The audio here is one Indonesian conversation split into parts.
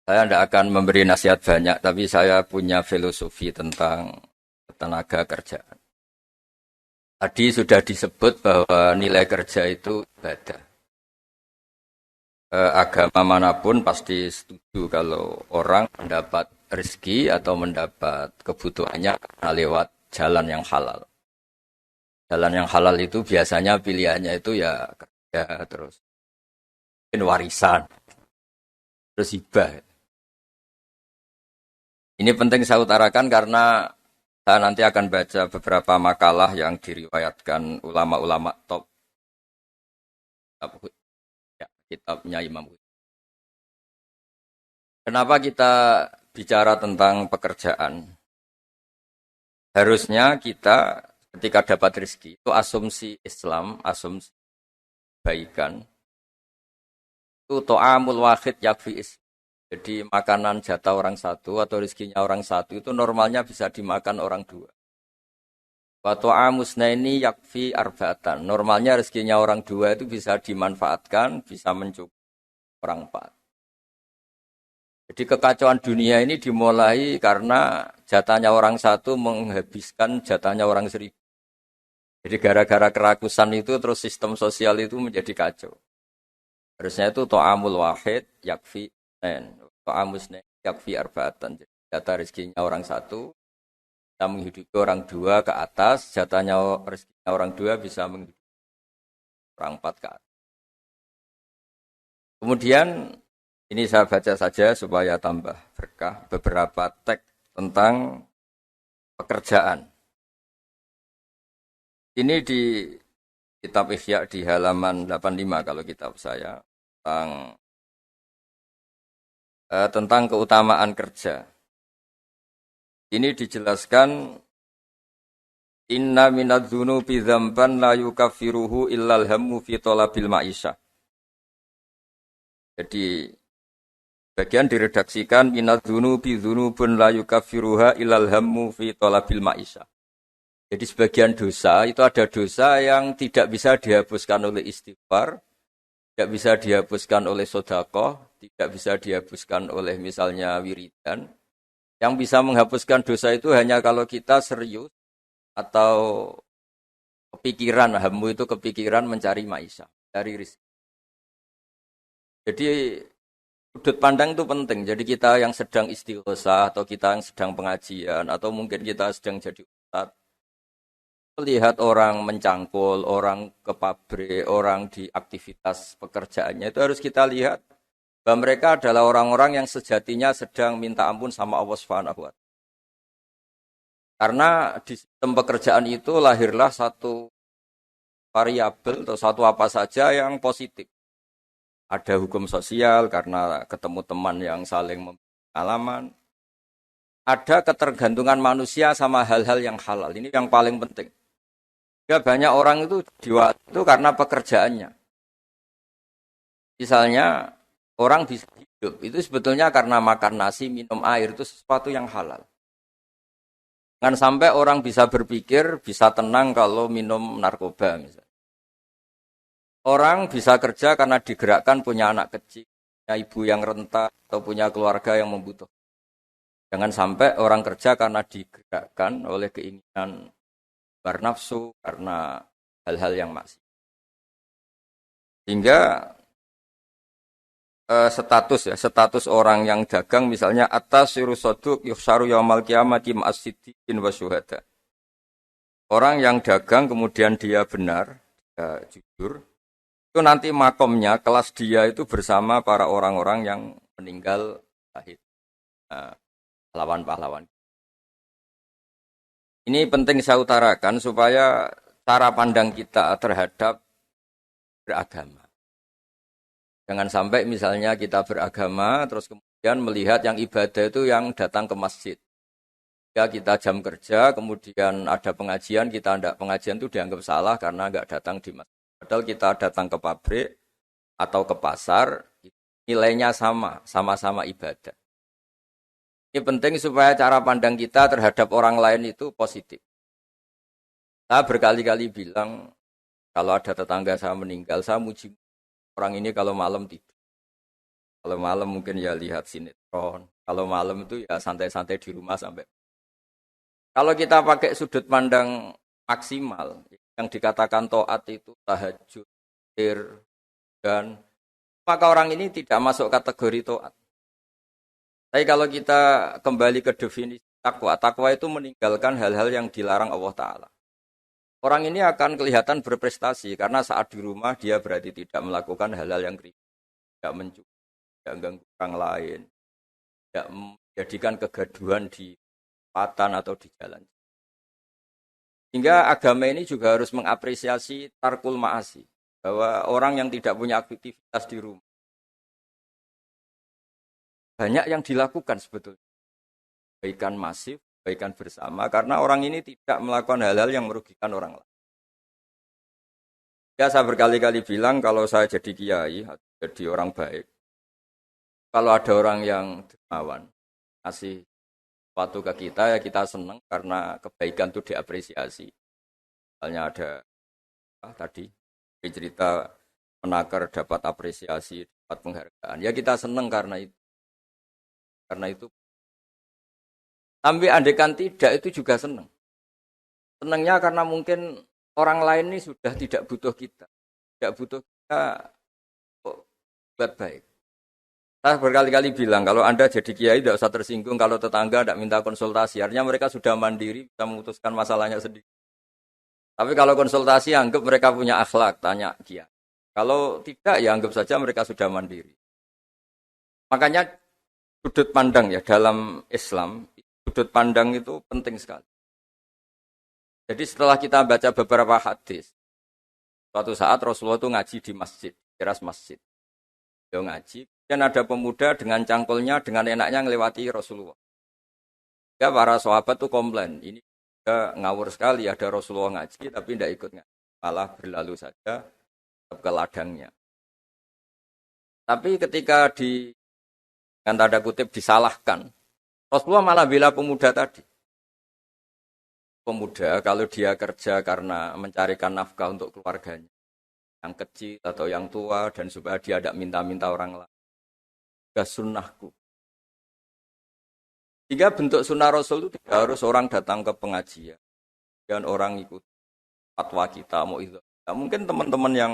Saya tidak akan memberi nasihat banyak, tapi saya punya filosofi tentang tenaga kerjaan. Tadi sudah disebut bahwa nilai kerja itu ibadah. Agama manapun pasti setuju kalau orang mendapat rezeki atau mendapat kebutuhannya karena lewat jalan yang halal. Jalan yang halal itu biasanya pilihannya itu ya kerja, terus warisan, terus hibah. Ini penting saya utarakan karena saya nanti akan baca beberapa makalah yang diriwayatkan ulama-ulama top ya, kitabnya Imam Ghazali. Kenapa kita bicara tentang pekerjaan? Harusnya kita ketika dapat rezeki itu asumsi Islam, asumsi kebaikan itu to'amul wahid yakfi is. Jadi makanan jatah orang satu atau rezekinya orang satu itu normalnya bisa dimakan orang dua. Wa to'amusna ini yakfi arba'atan. Normalnya rezekinya orang dua itu bisa dimanfaatkan, bisa mencukupi orang empat. Jadi kekacauan dunia ini dimulai karena jatahnya orang satu menghabiskan jatahnya orang seribu. Jadi gara-gara kerakusan itu terus sistem sosial itu menjadi kacau. Harusnya itu to'amul wahid yakfi ten. To'amusna yakfi arba'atan. Jadi jatah rezekinya orang satu bisa menghidupi orang dua ke atas, jatahnya rezekinya orang dua bisa menghidupi orang empat ke atas. Kemudian ini saya baca saja supaya tambah berkah beberapa teks tentang pekerjaan. Ini di kitab Ihya di halaman 85 kalau kitab saya tentang keutamaan kerja. Ini dijelaskan inna minadz-dzunubi dzamban la yukaffiruhu illal hammu fi talabil ma'isyah. Jadi bagian diredaksikan minadz-dzunubi dzunubun la yukaffiruha illal hammu fi talabil ma'isyah. Jadi sebagian dosa itu ada dosa yang tidak bisa dihapuskan oleh istighfar, tidak bisa dihapuskan oleh sedekah, tidak bisa dihapuskan oleh misalnya wiridan. Yang bisa menghapuskan dosa itu hanya kalau kita serius atau kepikiran, hammu itu kepikiran mencari maisha, cari rezeki. Jadi sudut pandang itu penting. Jadi kita yang sedang istighosah atau kita yang sedang pengajian atau mungkin kita sedang jadi ustadz, melihat orang mencangkul, orang ke pabrik, orang di aktivitas pekerjaannya itu harus kita lihat bahwa mereka adalah orang-orang yang sejatinya sedang minta ampun sama Allah Subhanahu wa Ta'ala. Karena di sistem pekerjaan itu lahirlah satu variabel atau satu apa saja yang positif. Ada hukum sosial karena ketemu teman yang saling memberi pengalaman. Ada ketergantungan manusia sama hal-hal yang halal. Ini yang paling penting. Ya, banyak orang itu itu karena pekerjaannya. Misalnya orang bisa hidup itu sebetulnya karena makan nasi, minum air itu sesuatu yang halal. Jangan sampai orang bisa berpikir, bisa tenang kalau minum narkoba misalnya. Orang bisa kerja karena digerakkan punya anak kecil, punya ibu yang renta, atau punya keluarga yang membutuhkan. Jangan sampai orang kerja karena digerakkan oleh keinginan bernafsu, karena hal-hal yang maksiat. Sehingga status orang yang dagang misalnya atas sirusoduk yuhsaru yaumal qiyamati ma'as-siddiqin wa syuhada. Orang yang dagang kemudian dia benar, dia jujur, itu nanti makomnya, kelas dia itu bersama para orang-orang yang meninggal syahid. Pahlawan-pahlawan. Ini penting saya utarakan supaya cara pandang kita terhadap beragama. Jangan sampai misalnya kita beragama, terus kemudian melihat yang ibadah itu yang datang ke masjid. Ya kita jam kerja, kemudian ada pengajian, kita tidak pengajian itu dianggap salah karena nggak datang di masjid. Padahal kita datang ke pabrik atau ke pasar, nilainya sama, sama-sama ibadah. Ini penting supaya cara pandang kita terhadap orang lain itu positif. Saya berkali-kali bilang, kalau ada tetangga saya meninggal, saya muji orang ini kalau malam tidur. Kalau malam mungkin ya lihat sinetron. Kalau malam itu ya santai-santai di rumah sampai. Kalau kita pakai sudut pandang maksimal, yang dikatakan taat itu tahajud, zikir, dan maka orang ini tidak masuk kategori taat. Tapi kalau kita kembali ke definisi takwa, takwa itu meninggalkan hal-hal yang dilarang Allah Ta'ala. Orang ini akan kelihatan berprestasi karena saat di rumah dia berarti tidak melakukan hal-hal yang kritis, tidak mencuri, tidak mengganggu orang lain, tidak menjadikan kegaduhan di patan atau di jalan. Sehingga agama ini juga harus mengapresiasi tarkul ma'asi, bahwa orang yang tidak punya aktivitas di rumah banyak yang dilakukan sebetulnya. Kebaikan masif, kebaikan bersama, karena orang ini tidak melakukan hal-hal yang merugikan orang lain. Ya saya berkali-kali bilang kalau saya jadi kiai, jadi orang baik, kalau ada orang yang dermawan, kasih sesuatu ke kita, ya kita senang karena kebaikan itu diapresiasi. Misalnya ada tadi cerita menakar dapat apresiasi, dapat penghargaan. Ya kita senang karena itu. Karena itu. Tapi andekan tidak itu juga senang. Senangnya karena mungkin orang lain ini sudah tidak butuh kita. Tidak butuh kita buat baik. Saya berkali-kali bilang, kalau Anda jadi kiai tidak usah tersinggung kalau tetangga tidak minta konsultasi. Artinya mereka sudah mandiri, bisa memutuskan masalahnya sendiri. Tapi kalau konsultasi, anggap mereka punya akhlak, tanya kiai. Kalau tidak, ya anggap saja mereka sudah mandiri. Makanya sudut pandang ya dalam Islam, sudut pandang itu penting sekali. Jadi setelah kita baca beberapa hadis, suatu saat Rasulullah itu ngaji di masjid, teras masjid. Dia ngaji, dan ada pemuda dengan cangkulnya, dengan enaknya ngelewati Rasulullah. Ya para sahabat tuh komplain, ini dia ngawur sekali, ada Rasulullah ngaji, tapi tidak ikut ngaji. Malah berlalu saja ke ladangnya. Tapi ketika dengan tanda kutip disalahkan, Rasulullah malah bela pemuda tadi. Pemuda kalau dia kerja karena mencarikan nafkah untuk keluarganya, yang kecil atau yang tua, dan supaya dia tidak minta-minta orang lain. Sudah sunnahku. Jika bentuk sunnah Rasul itu tidak harus orang datang ke pengajian, dan orang ikut fatwa kita, mau itu. Nah, mungkin teman-teman yang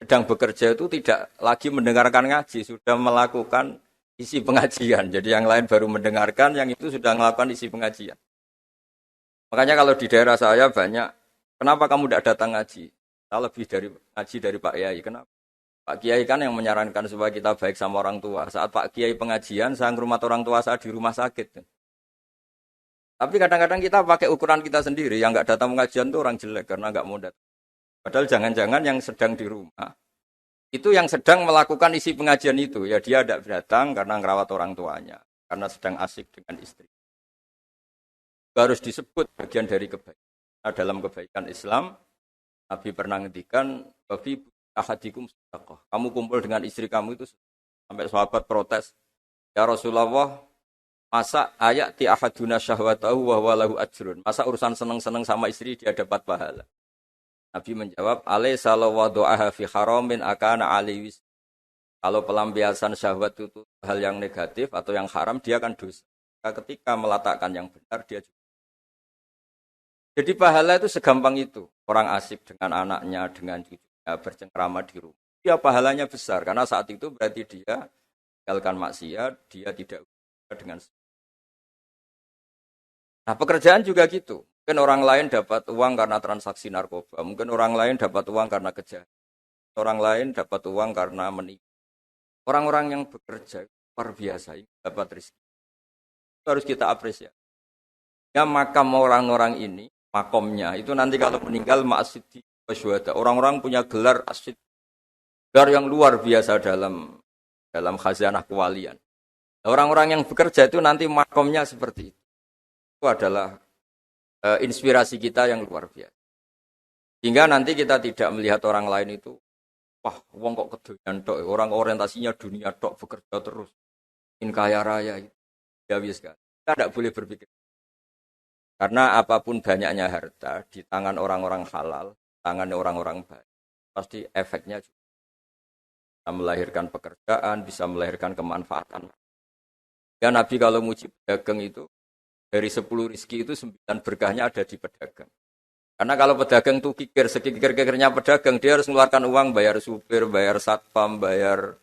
sedang bekerja itu tidak lagi mendengarkan ngaji, sudah melakukan isi pengajian. Jadi yang lain baru mendengarkan, yang itu sudah melakukan isi pengajian. Makanya kalau di daerah saya banyak, kenapa kamu tidak datang ngaji? Saya lebih dari ngaji dari Pak Kiai. Kenapa? Pak Kiai kan yang menyarankan supaya kita baik sama orang tua. Saat Pak Kiai pengajian, saya ngurmat orang tua saya di rumah sakit. Tapi kadang-kadang kita pakai ukuran kita sendiri. Yang nggak datang pengajian itu orang jelek karena nggak mau datang. Padahal jangan-jangan yang sedang di rumah itu yang sedang melakukan isi pengajian itu. Ya dia tidak datang karena ngerawat orang tuanya, karena sedang asik dengan istri. Harus disebut bagian dari kebaikan. Nah, dalam kebaikan Islam, Nabi pernah ngendikan, "Wafi ahadikum sedekah." Kamu kumpul dengan istri kamu itu sampai sahabat protes, "Ya Rasulullah, masa ayati ahaduna syahwatahu wa huwa lahu ajrun?" Masa urusan seneng-seneng sama istri dia dapat pahala? Nabi menjawab, "Alaysa law wada'aha fi haramin akana aliwis." Kalau pelampiasan syahwat itu hal yang negatif atau yang haram, dia akan dosa. Ketika meletakkan yang benar, dia juga. Jadi pahala itu segampang itu. Orang asik dengan anaknya, dengan cucunya, bercengkrama di rumah. Ya pahalanya besar, karena saat itu berarti dia tinggalkan maksiat, dia tidak dengan. Nah pekerjaan juga gitu. Mungkin orang lain dapat uang karena transaksi narkoba. Mungkin orang lain dapat uang karena kejahatan. Orang lain dapat uang karena menipu. Orang-orang yang bekerja luar biasa, dapat rezeki. Itu harus kita apresiasi. Ya makam orang-orang ini, makomnya itu nanti kalau meninggal ma'asiddi wasyuhada. Orang-orang punya gelar asid, gelar yang luar biasa dalam khazanah kewalian. Orang-orang yang bekerja itu nanti makomnya seperti itu. Itu adalah inspirasi kita yang luar biasa. Hingga nanti kita tidak melihat orang lain itu, wah, wong kok kedoyan tok, orang orientasinya dunia tok, bekerja terus, ingin kaya raya. Ya wis kan. Kita tidak boleh berpikir. Karena apapun banyaknya harta di tangan orang-orang halal, tangan orang-orang baik, pasti efeknya juga. bisa melahirkan pekerjaan, bisa melahirkan kemanfaatan. Ya Nabi kalau muji pedagang itu, dari 10 rizki itu 9 berkahnya ada di pedagang. Karena kalau pedagang itu kikir, sekikir-kikirnya pedagang, dia harus mengeluarkan uang, bayar supir, bayar satpam, bayar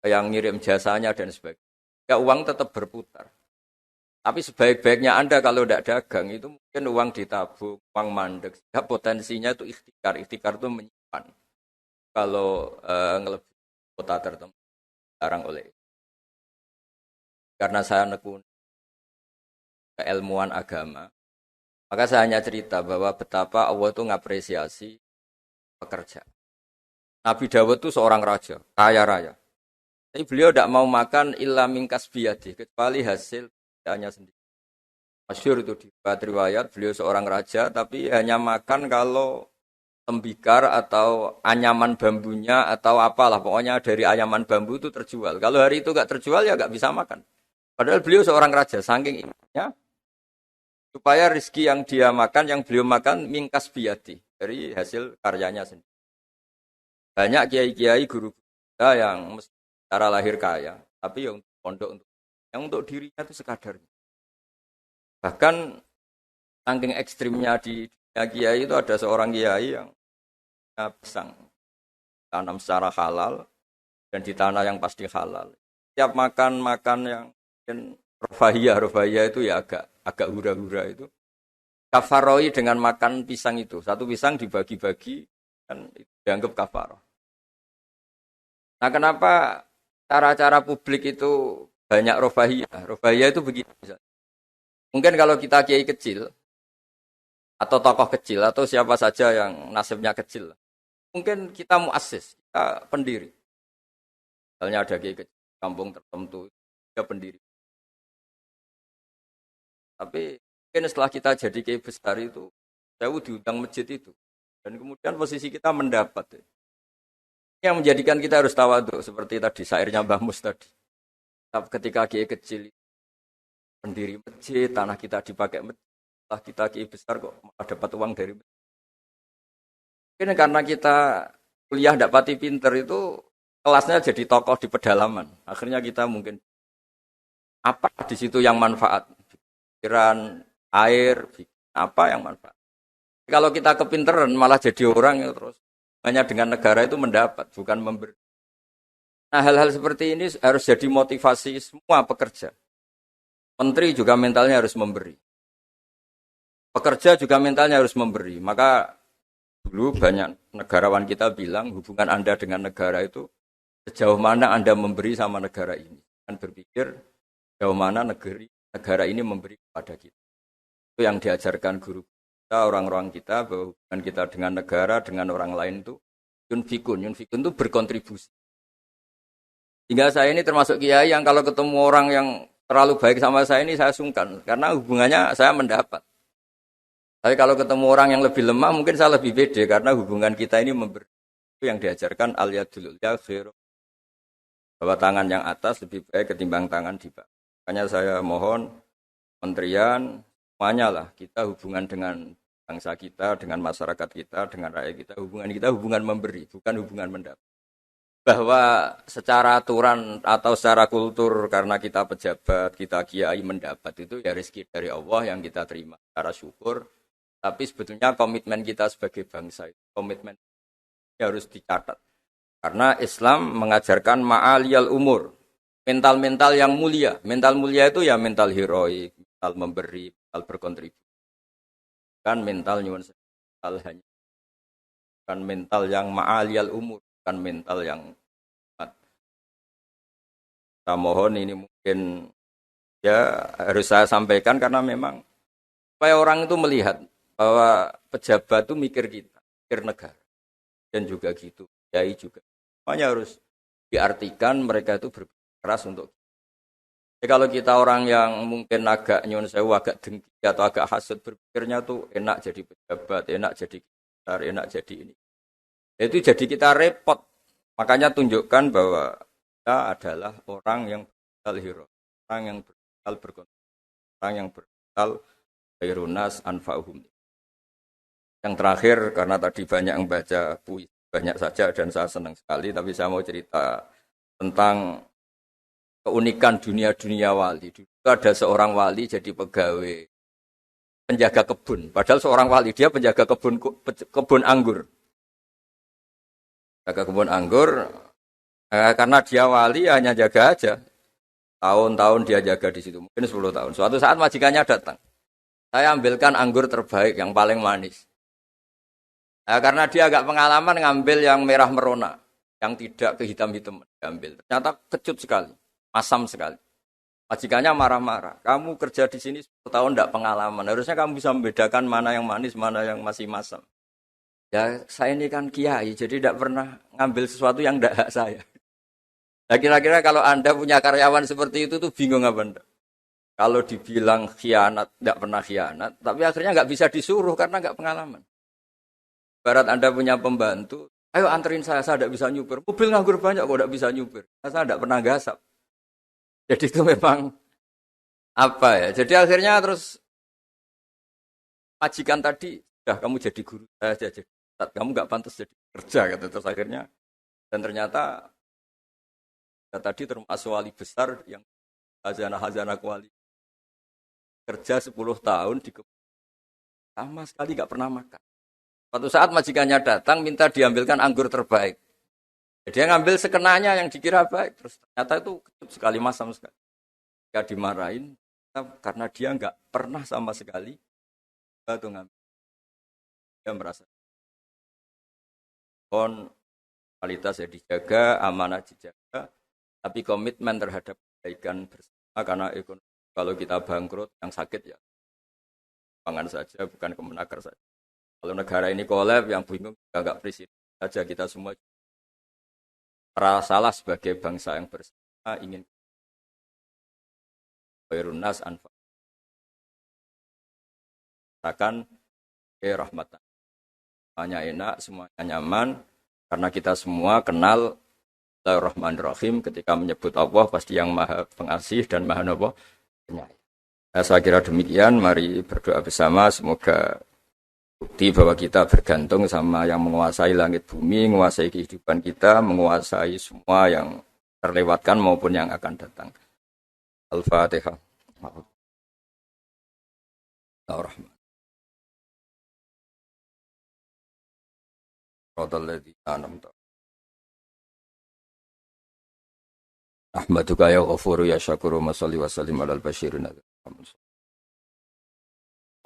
yang ngirim jasanya, dan sebagainya. Ya uang tetap berputar. Tapi sebaik-baiknya Anda kalau tidak dagang, itu mungkin uang ditabung, uang mandek. Ya, potensinya itu ikhtikar. Ikhtikar itu menyimpan. Kalau ngelebihi kota tertentu, larang oleh. Karena saya nekuni keilmuan agama, maka saya hanya cerita bahwa betapa Allah itu ngapresiasi pekerja. Nabi Dawud itu seorang raja, kaya raya. Tapi beliau tidak mau makan illa mingkas biyadi, kecuali hasil kerjanya sendiri. Masyhur itu di riwayat, beliau seorang raja, tapi hanya makan kalau tembikar atau anyaman bambunya atau apalah. Pokoknya dari anyaman bambu itu terjual. Kalau hari itu nggak terjual ya nggak bisa makan. Padahal beliau seorang raja, saking ingatnya, supaya rezeki yang dia makan, yang beliau makan, mingkas biyadi, dari hasil karyanya sendiri. Banyak kiai-kiai guru kita yang secara lahir kaya, tapi yang pondok yang untuk dirinya itu sekadarnya. Bahkan saking ekstrimnya di dunia kiai itu ada seorang kiai yang pisang tanam secara halal dan di tanah yang pasti halal. Tiap makan yang mungkin rofahiyah itu ya agak hura-hura itu. Kafaroi dengan makan pisang itu. Satu pisang dibagi-bagi dan dianggap kafaroh. Nah kenapa cara-cara publik itu banyak rofahiyah? Rofahiyah itu begini. Mungkin kalau kita kiai kecil, atau tokoh kecil, atau siapa saja yang nasibnya kecil, mungkin kita muassis, kita pendiri. Misalnya ada kiai kecil, kampung tertentu, dia pendiri. Tapi mungkin setelah kita jadi kiai besar itu, saya diundang masjid itu. Dan kemudian posisi kita mendapat. Yang menjadikan kita harus tawadhu, seperti tadi, syairnya Mbah Mus tadi. Ketika kiai kecil, pendiri masjid, tanah kita dipakai masjid, setelah kita kiai besar kok malah dapat uang dari masjid. Mungkin karena kita kuliah tidak pati pinter itu, kelasnya jadi tokoh di pedalaman. Akhirnya kita mungkin apa di situ yang manfaat? Pikiran, air, apa yang manfaat? Kalau kita kepinteran malah jadi orang yang terus hanya dengan negara itu mendapat, bukan memberi. Nah hal-hal seperti ini harus jadi motivasi semua pekerja. Menteri juga mentalnya harus memberi. Pekerja juga mentalnya harus memberi. Maka dulu banyak negarawan kita bilang hubungan Anda dengan negara itu sejauh mana Anda memberi sama negara ini. Dan berpikir sejauh mana negara ini memberi kepada kita. Itu yang diajarkan guru kita, orang-orang kita, bahwa hubungan kita dengan negara, dengan orang lain itu yunfikun itu berkontribusi. Hingga saya ini termasuk kiai yang kalau ketemu orang yang terlalu baik sama saya ini saya sungkan. Karena hubungannya saya mendapat. Tapi kalau ketemu orang yang lebih lemah mungkin saya lebih pede. Karena hubungan kita ini memberi. Itu yang diajarkan al-yadul ulya khairu. Bahwa tangan yang atas lebih baik ketimbang tangan di bawah. Makanya saya mohon kementerian, semuanya lah. Kita hubungan dengan bangsa kita, dengan masyarakat kita, dengan rakyat kita. Hubungan kita hubungan memberi, bukan hubungan mendapat. Bahwa secara aturan atau secara kultur karena kita pejabat, kita kiai mendapat itu ya rezeki dari Allah yang kita terima secara syukur. Tapi sebetulnya komitmen kita sebagai bangsa itu komitmen harus dicatat. Karena Islam mengajarkan ma'aliyal umur, mental-mental yang mulia. Mental mulia itu ya mental heroik, mental memberi, mental berkontribusi. Kan mental nyuwun mental hanya kan mental yang ma'aliyal umur. Kan mental yang saya mohon ini mungkin ya harus saya sampaikan karena memang supaya orang itu melihat bahwa pejabat itu mikir kita, mikir negara dan juga gitu, kiai juga. Semuanya harus diartikan mereka itu berkeras untuk. Jadi kalau kita orang yang mungkin agak nyun sewu, agak dengki atau agak hasut berpikirnya tuh enak jadi pejabat, enak jadi besar, enak jadi ini. Itu jadi kita repot. Makanya tunjukkan bahwa kita adalah orang yang bermental hero, orang yang bermental berkontribusi, orang yang bermental khairunas anfa'uhum. Yang terakhir karena tadi banyak yang baca puisi, banyak saja dan saya senang sekali. Tapi saya mau cerita tentang keunikan dunia wali. Dulu ada seorang wali jadi pegawai penjaga kebun. Padahal seorang wali dia penjaga kebun anggur. Jaga kebun anggur karena dia wali hanya jaga aja. Tahun-tahun dia jaga di situ, mungkin 10 tahun. Suatu saat majikannya datang. Saya ambilkan anggur terbaik yang paling manis. Karena dia agak pengalaman ngambil yang merah merona, yang tidak kehitam-hitam diambil. Ternyata kecut sekali, masam sekali. Majikannya marah-marah. Kamu kerja di sini 10 tahun tidak pengalaman. Harusnya kamu bisa membedakan mana yang manis, mana yang masih masam. Ya saya ini kan kiai, jadi tidak pernah ngambil sesuatu yang tidak hak saya. Nah kira-kira kalau Anda punya karyawan seperti itu tuh bingung apa Anda? Kalau dibilang khianat, tidak pernah khianat, tapi akhirnya nggak bisa disuruh karena nggak pengalaman. Barat Anda punya pembantu, ayo anterin saya tidak bisa nyupir. Mobil nganggur banyak kok tidak bisa nyupir. Saya tidak pernah gasap. Jadi itu memang apa ya? Jadi akhirnya terus majikan tadi, dah kamu jadi guru saya aja, kamu nggak pantas jadi kerja gitu. Terus akhirnya dan ternyata tadi termasuk wali besar yang hazanah wali kerja 10 tahun di kebun sama sekali nggak pernah makan. Suatu saat majikannya datang minta diambilkan anggur terbaik. Dia ngambil sekenanya yang dikira baik, terus ternyata itu kecut sekali, masam sekali. Dia dimarahin karena dia nggak pernah sama sekali itu ngambil. Dia merasa kualitas ya dijaga, amanah dijaga. Tapi komitmen terhadap kebaikan bersama karena ekonomi. Kalau kita bangkrut, yang sakit ya pangan saja, bukan kemenaker saja. Kalau negara ini kolab, yang bingung agak presiden saja. Kita semua salah sebagai bangsa yang bersama ingin khairunnas anfa. Katakan rahmatan. Semuanya enak, semuanya nyaman karena kita semua kenal Bismillahirrahmanirrahim. Ketika menyebut Allah pasti yang maha pengasih dan maha penyayang. Saya kira demikian. Mari berdoa bersama. Semoga bukti bahwa kita bergantung sama yang menguasai langit bumi, menguasai kehidupan kita, menguasai semua yang terlewatkan maupun yang akan datang. Al-Fatihah. Bismillahirrahmanirrahim. Ahmaduka ya ghafuru ya syakuru masalli wa sallim alal basyirin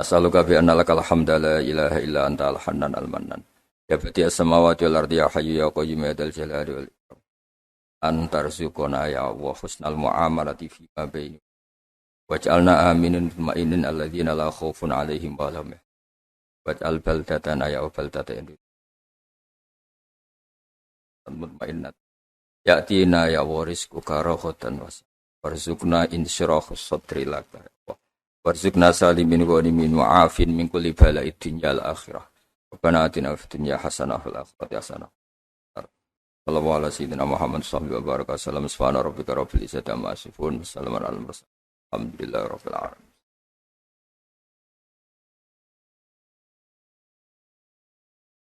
As'aluka bi anna lakal hamda la ilaha illa anta al-hannan al-mannan ya badi'as samawati wal ardi ya hayyu ya qayyum ya dzal jalali wal ikram antarzuqana ya Allah husnal muamalati fi ma baini waj'alna aminin mutmainin alladzina la khaufun 'alaihim wa lahum waj'al baldatana ya baldatan mutmainnat Ya'tina ya warisku karahotan warzuqna insyirahus sadri laka warzuqna salimin ghanimin wa'afin min kulli bala'id dunya al akhirah Rabbana atina fid dunya hasanah wal akhirati hasanah Sallallahu ala sayyidina Muhammad sallallahu alaihi wa sallam subhana rabbika rabbil izzati amma yasifun wassalamu alal mursalin alhamdulillahi rabbil alamin